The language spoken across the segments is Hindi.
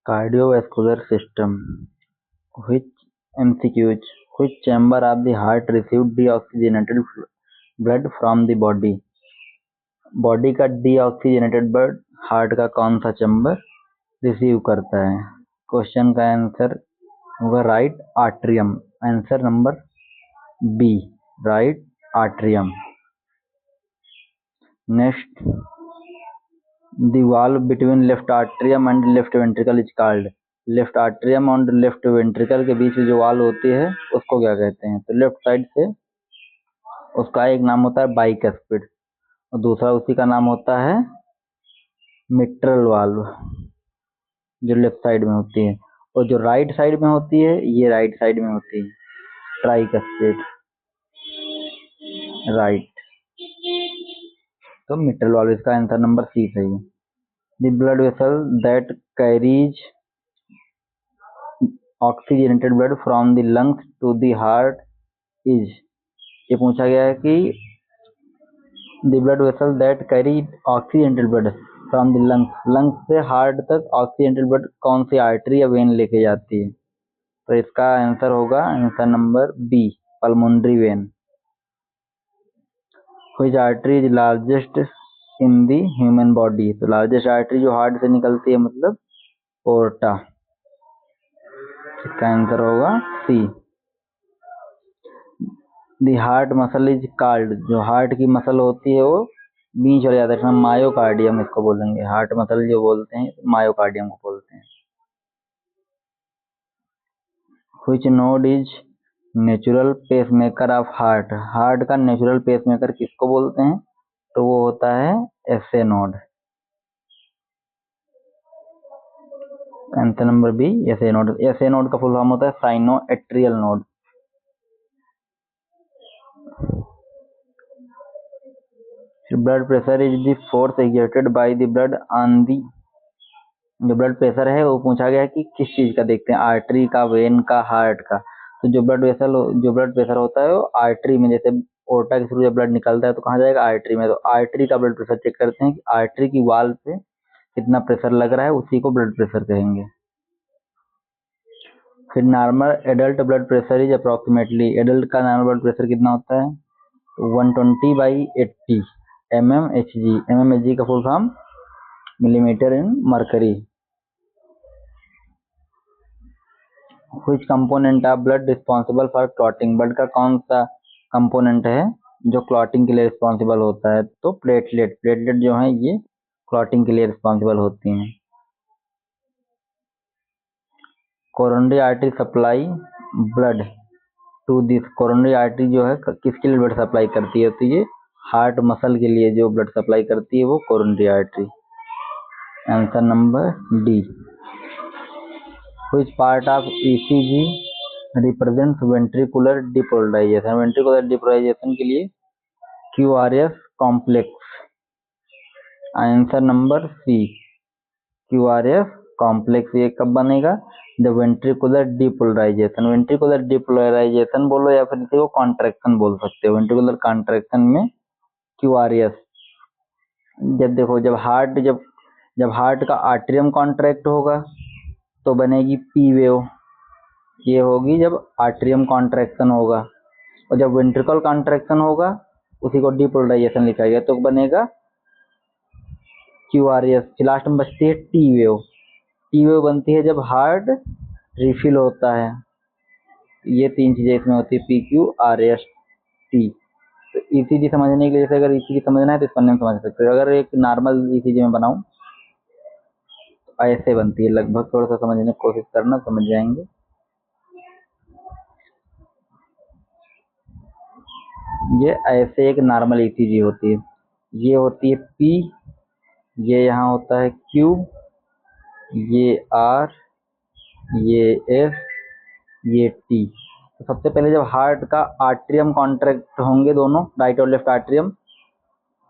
Cardiovascular system. Which MCQs? Which chamber of the heart received deoxygenated blood from the body? Body का डीऑक्सीजनेटेड ब्लड हार्ट का कौन सा चैम्बर रिसीव करता है? क्वेश्चन का आंसर होगा right atrium. Answer number B, right atrium. Next, the valve between left atrium and left ventricle is called. Left atrium और लेफ्ट वेंट्रिकल के बीच में जो वाल्व होती है उसको क्या कहते हैं? तो लेफ्ट साइड से उसका एक नाम होता है बाइकस्पिड और दूसरा उसी का नाम होता है मिट्रल वाल्व, जो लेफ्ट साइड में होती है। और जो राइट साइड में होती है ये राइट साइड में होती है, ट्राइकस्पिड, राइट। तो मिट्रल वाल्व, इसका आंसर नंबर सी सही है। The blood vessel that carries oxygenated blood from the lungs to the heart is. ये पूछा गया है कि the blood vessel that carries oxygenated blood from the lungs से हार्ट तक ऑक्सीजनेटेड ब्लड कौन सी आर्टरी या वेन लेके जाती है? तो इसका आंसर होगा answer number B, pulmonary vein. Which artery is largest in the human body? तो लार्जेस्ट आर्टरी जो हार्ट से निकलती है मतलब पोर्टा। इसका आंसर होगा C. The heart muscle is called. जो हार्ट की मसल होती है वो बीच हो जाता है, मायोकार्डियम इसको बोलेंगे। हार्ट मसल जो बोलते हैं मायोकार्डियम को बोलते हैं। Which node is natural pacemaker of heart? Heart का नेचुरल पेसमेकर किसको बोलते हैं? तो वो होता है SA node. Answer number B, SA node. SA node का फुल फॉर्म होता है sino atrial node. Blood pressure is the force exerted by the blood on the. जो ब्लड प्रेशर है वो पूछा गया है कि किस चीज का देखते हैं, आर्टरी का, वेन का, हार्ट का। तो जो ब्लड प्रेशर होता है वो आर्टरी में, जैसे ओर्टा के थ्रू जब ब्लड निकलता है तो कहाँ जाएगा? आर्टरी में। तो आर्टरी का ब्लड प्रेशर चेक करते हैं कि आर्टरी की वाल पे कितना प्रेशर लग रहा है, उसी को ब्लड प्रेशर कहेंगे। फिर normal adult blood pressure is approximately. Adult का नॉर्मल ब्लड प्रेशर कितना होता है? 120/80 mmHg। mmHg का full form millimetre in mercury. Which component of blood responsible for clotting? Blood का कौन सा कंपोनेंट है जो क्लॉटिंग के लिए रिस्पॉन्सिबल होता है? तो प्लेटलेट। प्लेटलेट जो है ये क्लॉटिंग के लिए रिस्पॉन्सिबल होती हैं। Coronary artery supply blood to this. Coronary artery जो है किसके लिए ब्लड सप्लाई करती है? तो ये हार्ट मसल के लिए जो ब्लड सप्लाई करती है वो coronary artery. Answer number D. Which part of ECG represents ventricular depolarization? ventricular depolarization के लिए QRS complex. Answer number C, QRS complex. ये कब बनेगा? The ventricular depolarization. Ventricular depolarization बोलो या फिर इसी को कॉन्ट्रैक्शन बोल सकते हो। वेंट्रिकुलर कॉन्ट्रैक्शन में QRS। जब देखो जब हार्ट का आर्टरियम कॉन्ट्रैक्ट होगा तो बनेगी पी वेव। ये होगी जब आर्टरियम कॉन्ट्रैक्शन होगा। और जब वेंट्रिकल कॉन्ट्रैक्शन होगा उसी को डिपोलराइजेशन लिखा गया तो बनेगा QRS। लास्ट में बचती है टी वेव। टी वेव बनती है जब हार्ट रिफिल होता है। ये तीन चीजें इसमें होती है, PQRS T। तो ECG समझने के लिए, जैसे अगर ECG समझना है तो इस पन्ने में समझ सकते हो। अगर एक नॉर्मल ECG में बनाऊं तो ऐसे बनती है लगभग। थोड़ा सा समझने की कोशिश करना, समझ जाएंगे। ये ऐसे एक नॉर्मल ECG होती है। ये होती है P, ये यहाँ होता है Q, ये R, ये S, ये T। तो सबसे पहले जब हार्ट का आर्टरियम कॉन्ट्रैक्ट होंगे दोनों, राइट और लेफ्ट आर्टरियम,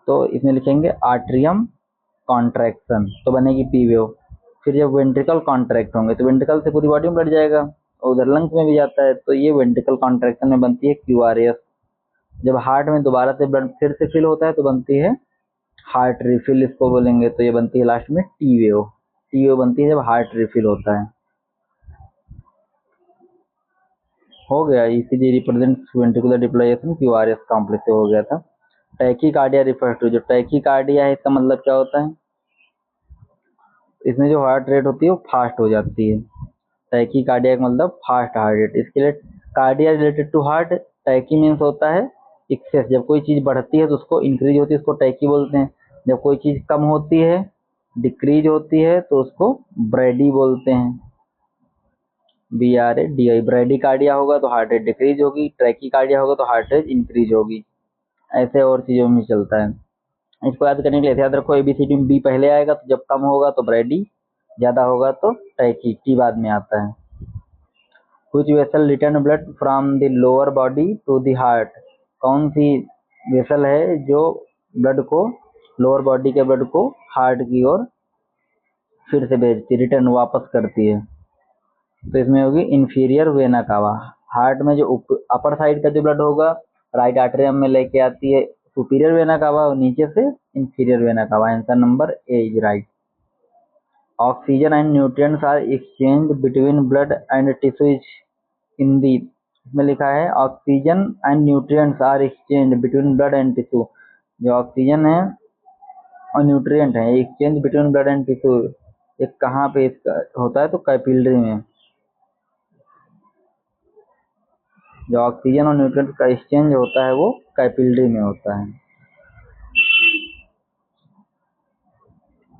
तो इसमें लिखेंगे आर्टरियम कॉन्ट्रैक्शन, तो बनेगी पी वेव। फिर जब वेंट्रिकल कॉन्ट्रैक्ट होंगे तो वेंट्रिकल से पूरी बॉडी में बढ़ जाएगा और उधर लंग्स में भी जाता है, तो ये वेंट्रिकल कॉन्ट्रैक्शन में बनती है QRS। जब हार्ट में दोबारा से ब्लड फिर से फिल होता है तो बनती है हार्ट रिफिल, इसको बोलेंगे। तो ये बनती है लास्ट में टी वेव। टीओ बनती है जब हार्ट रिफिल होता है। हो गया, इसीलिए रिप्रेजेंट्स वेंट्रिकुलर डिप्लॉयेशन क्यूआरएस कॉम्प्लेक्स से हो गया था। टैकीकार्डिया रिफर टू, जो टैकीकार्डिया है इसका मतलब क्या होता है, इसमें जो हार्ट रेट होती है वो फास्ट हो जाती है। टैकीकार्डिया का मतलब फास्ट हार्ट रेट। इसके लिए cardia related to heart, tachy means होता है एक्सेस, जब कोई चीज बढ़ती है तो उसको इंक्रीज होती है, उसको टैकी बोलते हैं। जब कोई चीज कम होती है, डिक्रीज होती है, तो उसको ब्रेडी बोलते हैं, BRADI। ब्रेडिकार्डिया होगा तो हार्ट रेट डिक्रीज होगी, ट्रैकीकार्डिया होगा तो हार्ट रेट इंक्रीज होगी। ऐसे और चीजों में चलता है। इसको याद करने के लिए याद रखो, ABCD में B पहले आएगा, तो जब कम होगा तो ब्रेडी, ज्यादा होगा तो टैकी, टी बाद में आता है। Which vessel return blood from the lower body to the heart? कौन सी वेसल है जो ब्लड को, लोअर बॉडी के ब्लड को हार्ट की ओर फिर से भेजती, रिटर्न वापस करती है? तो इसमें होगी इंफीरियर वेना कावा। हार्ट में जो अपर साइड का जो ब्लड होगा राइट आर्टरियम में लेके आती है सुपीरियर वेना कावा, और नीचे से inferior vena cava. Answer number A is right. Oxygen and nutrients are exchange between blood and tissues in the, इसमें लिखा है oxygen and nutrients are exchange between blood and tissue. जो ऑक्सीजन है और न्यूट्रिएंट है exchange between blood and tissue, ये कहाँ पे इसका होता है, तो कैपिलरी में। जो ऑक्सीजन और न्यूट्रिएंट का एक्सचेंज होता है वो कैपिलरी में होता है।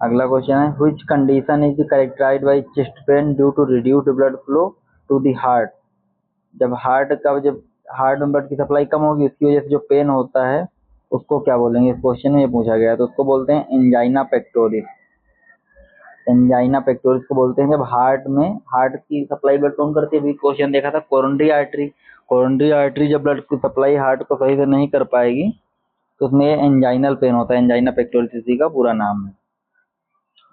अगला क्वेश्चन है, which condition is characterized by chest pain due to reduced blood flow to the heart? जब हार्ट में ब्लड की सप्लाई कम होगी उसकी वजह से जो पेन होता है उसको क्या बोलेंगे, इस क्वेश्चन में ये पूछा गया है। तो उसको बोलते हैं एंजाइना पेक्टोरिस। एंजाइना पेक्टोरिस को बोलते हैं जब हार्ट की सप्लाई ब्लड कौन करती है। अभी क्वेश्चन देखा था कोरोनरी आर्टरी, कोरोनरी आर्टरी जब ब्लड की सप्लाई हार्ट को सही से नहीं कर पाएगी तो उसमें एंजाइनल पेन होता है। एंजाइना पेक्टोरिस इसी का पूरा नाम है,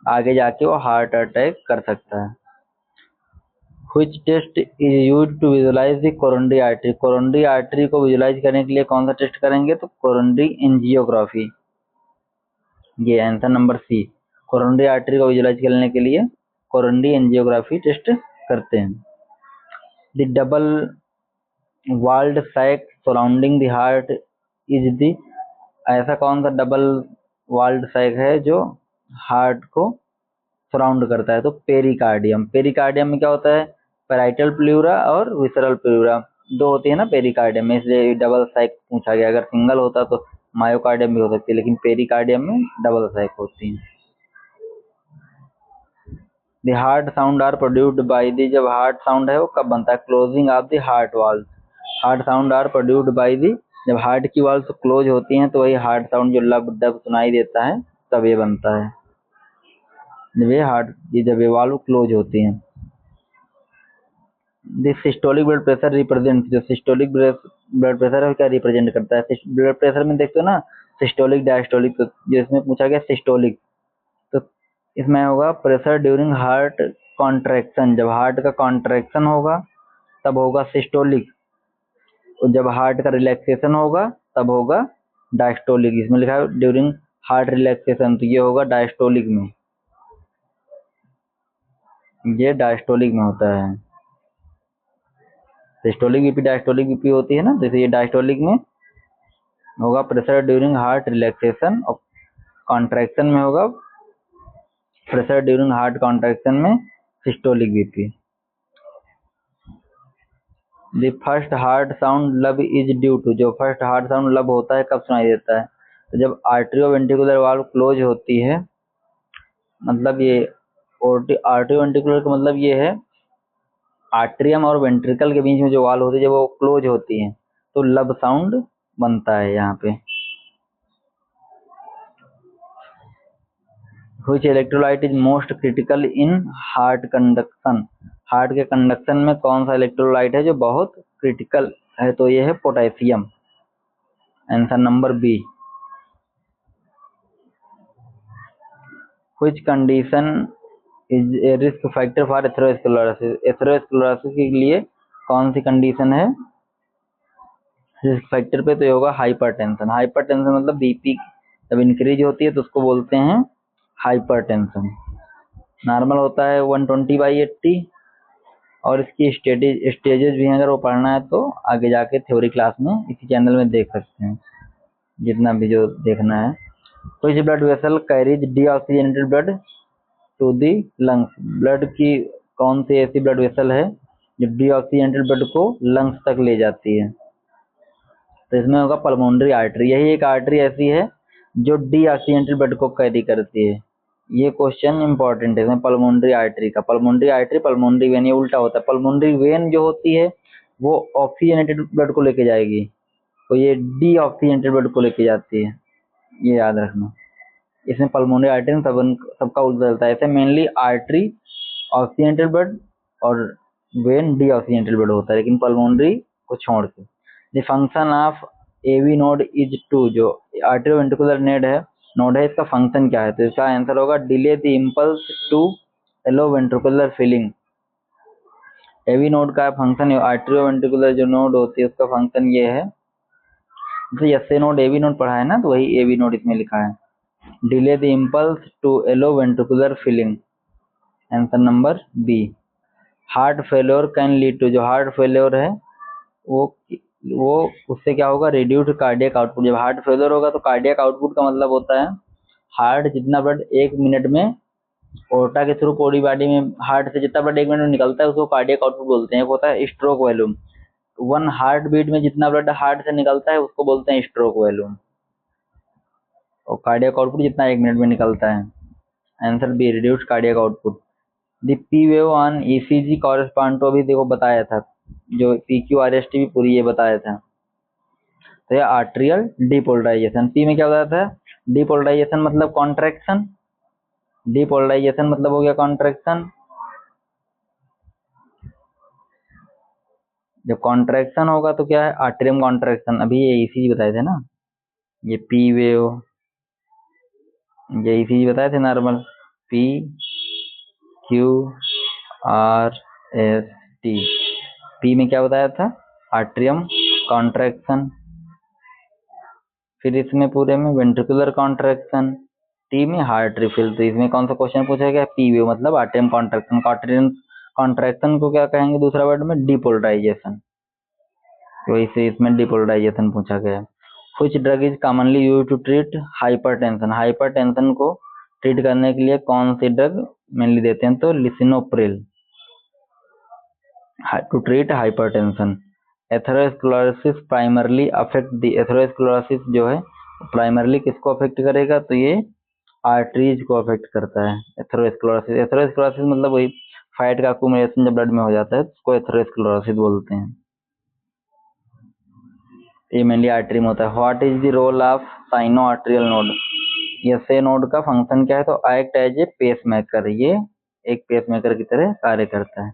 आगे जाके वो हार्ट अटैक कर सकता है। Which test is used to visualize the coronary artery? Coronary artery को विजुलाइज करने के लिए कौन सा टेस्ट करेंगे, तो कोरोनरी एंजियोग्राफी। ये answer number C, coronary artery को विजुलाइज करने के लिए कोरोनरी एंजियोग्राफी टेस्ट करते हैं। The double walled sac surrounding the heart is the, ऐसा कौन सा डबल वॉल्ड सैक है जो हार्ट को सराउंड करता है, तो पेरिकार्डियम। पेरिकार्डियम में क्या होता है, पैराइटल प्लूरा और विसरल प्लूरा दो होती है ना पेरिकार्डियम में, इसलिए डबल सैक पूछा गया। अगर सिंगल होता तो मायोकार्डियम भी हो सकती है, लेकिन पेरिकार्डियम में डबल सैक होती है। The heart sound are produced by the, जब हार्ट साउंड है वो कब बनता है, closing of the heart valve. Heart sound are produced by the, जब हार्ट की वॉल्व क्लोज होती हैं तो वही हार्ट साउंड जो लब डब सुनाई देता है तब ये बनता है, जब ये वाल्व क्लोज होती हैं। This systolic blood pressure represent, जो सिस्टोलिक ब्लड प्रेशर है क्या रिप्रेजेंट करता है। ब्लड प्रेशर में देखते हो ना सिस्टोलिक डायस्टोलिक, तो जिसमें पूछा गया सिस्टोलिक, तो इसमें होगा प्रेशर ड्यूरिंग हार्ट कॉन्ट्रैक्शन, जब हार्ट का कॉन्ट्रैक्शन होगा तब होगा सिस्टोलिक, और जब हार्ट का रिलैक्सेशन होगा तब होगा डायस्टोलिक। इसमें लिखा है ड्यूरिंग हार्ट रिलैक्सेशन, तो ये होगा डायस्टोलिक में, ये डायस्टोलिक में होता है। सिस्टोलिक बीपी डायस्टोलिक बीपी होती है ना, जैसे ये डायस्टोलिक में होगा प्रेशर ड्यूरिंग हार्ट रिलैक्सेशन, और कॉन्ट्रैक्शन में होगा प्रेशर ड्यूरिंग हार्ट कॉन्ट्रैक्शन में systolic BP. The first heart sound लब इज ड्यू टू, जो फर्स्ट हार्ट साउंड लब होता है कब सुनाई देता है, तो जब आर्ट्रियोवेंट्रिकुलर वाल्व क्लोज होती है, मतलब ये आर्ट्रियोवेंट्रिकुलर का मतलब ये है आर्ट्रियम और वेंट्रिकल के बीच में जो वाल्व होती है जब वो क्लोज होती है तो लब साउंड बनता है यहाँ पे। Which electrolyte is most critical in heart conduction? Heart के कंडक्शन में कौन सा इलेक्ट्रोलाइट है जो बहुत क्रिटिकल है, तो ये है potassium. Answer number B. Which condition is a risk factor for atherosclerosis? Atherosclerosis के लिए कौन सी कंडीशन है रिस्क फैक्टर पे, तो ये होगा हाइपरटेंशन। हाइपरटेंशन मतलब बीपी जब इंक्रीज होती है तो उसको बोलते हैं हाइपरटेंशन। नॉर्मल होता है 120/80 और इसकी स्टेजेस भी हैं, अगर वो पढ़ना है तो आगे जाके थ्योरी क्लास में इसी चैनल में देख सकते हैं, जितना भी जो देखना है। तो इस blood vessel carries deoxygenated blood to the lungs. Blood की कौन सी ऐसी ब्लड वेसल है जो डीऑक्सीजनेटेड ब्लड को लंग्स तक ले जाती है? तो इसमें होगा पल्मोनरी आर्टरी। यही एक आर्टरी ऐसी है जो डीऑक्सीजनेटेड ब्लड को कैरी करती है। ये क्वेश्चन इंपॉर्टेंट है इसमें पल्मोनरी आर्टरी का। पल्मोनरी आर्टरी पल्मोनरी वेन, ये उल्टा होता है। पल्मोनरी वेन जो होती है वो ऑक्सीजनेटेड ब्लड को लेके जाएगी, तो ये डीऑक्सीजनेटेड ब्लड को लेके जाती है, ये याद रखना। इसमें पल्मोनरी आर्टरी में सबका उल्टा चलता है। ऐसे मेनली आर्टरी ऑक्सीजनेटेड ब्लड और वेन डीऑक्सीजनेटेड ब्लड होता है, लेकिन पल्मोनरी को छोड़ के। The function of AV node is to, जो आर्टरीओवेंट्रिकुलर नोड है इसका फंक्शन क्या है? तो इसका आंसर होगा delay the impulse to allow ventricular filling. AV node का फंक्शन, आर्टरीओवेंट्रिकुलर जो नोड होती है उसका फंक्शन ये है। तो एसए नोड एवी नोड पढ़ा है ना, तो वही एवी नोड इसमें लिखा है। Delay the impulse to allow ventricular filling, answer number B. Heart failure can lead to, जो हार्ट फेल्योर है वो उससे क्या होगा? Reduced cardiac output. जब हार्ट फेल्योर होगा तो कार्डियक आउटपुट का मतलब होता है हार्ट जितना ब्लड 1 मिनट में ओर्टा के थ्रू पूरी बॉडी में, हार्ट से जितना ब्लड 1 मिनट में निकलता है उसको कार्डियक आउटपुट बोलते हैं। एक होता है स्ट्रोक वॉल्यूम, 1 हार्ट बीट में जितना ब्लड हार्ट से निकलता है उसको बोलते हैं स्ट्रोक वॉल्यूम, और कार्डियक आउटपुट जितना 1 मिनट में निकलता है। Answer B, reduced cardiac output. The P wave on ECG correspond to, अभी देखो बताया था, जो PQRST भी पूरी ये बताया था। तो ये आर्टेरियल डीपोलराइजेशन। पी में क्या बताया था? डीपोलराइजेशन मतलब कॉन्ट्रैक्शन, डीपोलराइजेशन मतलब हो गया कॉन्ट्रैक्शन। जब कॉन्ट्रैक्शन होगा तो क्या है? आर्टेरियम कॉन्ट्रैक्शन। अभी ये ईसीजी बताए थे ना, ये पी वेव, ये ईसीजी बताए थे नॉर्मल, PQRST। पी में क्या बताया था? आर्टेरियम कॉन्ट्रैक्शन। फिर इसमें पूरे में वेंट्रिकुलर कॉन्ट्रैक्शन, टी में हार्ट रिफिल। तो इसमें कौन सा क्वेश्चन पूछा गया? पी वेव मतलब आर्टेरियम कॉन्ट्रैक्शन। आर्टेरियम कॉन्ट्रैक्शन को क्या कहेंगे दूसरा वर्ड में? डीपोलराइजेशन। तो इसे इसमें डीपोलराइजेशन पूछा गया। Which drug is commonly used to treat hypertension? Hypertension को ट्रीट करने के लिए कौन सी ड्रग मेनली देते हैं? तो lisinopril, to treat hypertension. Atherosclerosis primarily affect the, atherosclerosis जो है प्राइमरली किसको अफेक्ट करेगा? तो ये आर्टरीज को अफेक्ट करता है। एथेरोस्क्लेरोसिस, एथेरोस्क्लेरोसिस मतलब वही फैट का अक्यूमुलेशन जब ब्लड में हो जाता है उसको एथेरोस्क्लेरोसिस बोलते हैं। ये मेनली आर्टरी में होता है। What is the role of sino arterial node? SA node का फंक्शन क्या है? तो एक्ट एज ए पेसमेकर, ये एक पेसमेकर की तरह कार्य करता है।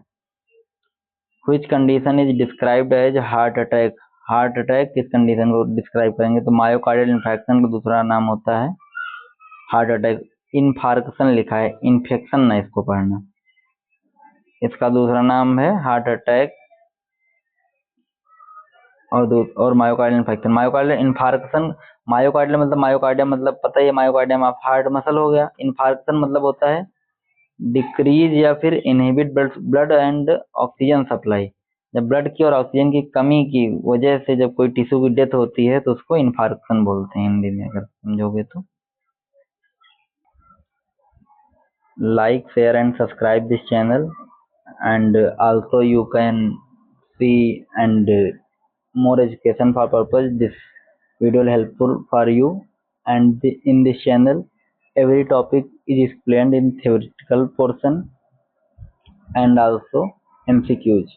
Which condition is described as heart attack? Heart attack किस कंडीशन को डिस्क्राइब करेंगे? तो मायोकार्डियल इन्फेक्शन का दूसरा नाम होता है हार्ट अटैक। इन्फार्क्शन लिखा है, इन्फेक्शन ना इसको पढ़ना, इसका दूसरा नाम है हार्ट अटैक और myocardial infection. Myocardial infarction, myocardial मतलब मायोकार्डियम मतलब पता ही है, मायोकार्डियम ऑफ हार्ट मसल हो गया। इन्फार्क्शन मतलब होता है डिक्रीज या फिर inhibit blood and oxygen supply. जब ब्लड की और ऑक्सीजन की कमी की वजह से जब कोई टिश्यू की डेथ होती है तो उसको इन्फार्क्शन बोलते हैं हिंदी में, अगर समझोगे तो। like, share and subscribe this channel, and also you can see and more education for purpose. This video will helpful for you, and in this channel every topic is explained in theoretical portion and also MCQs.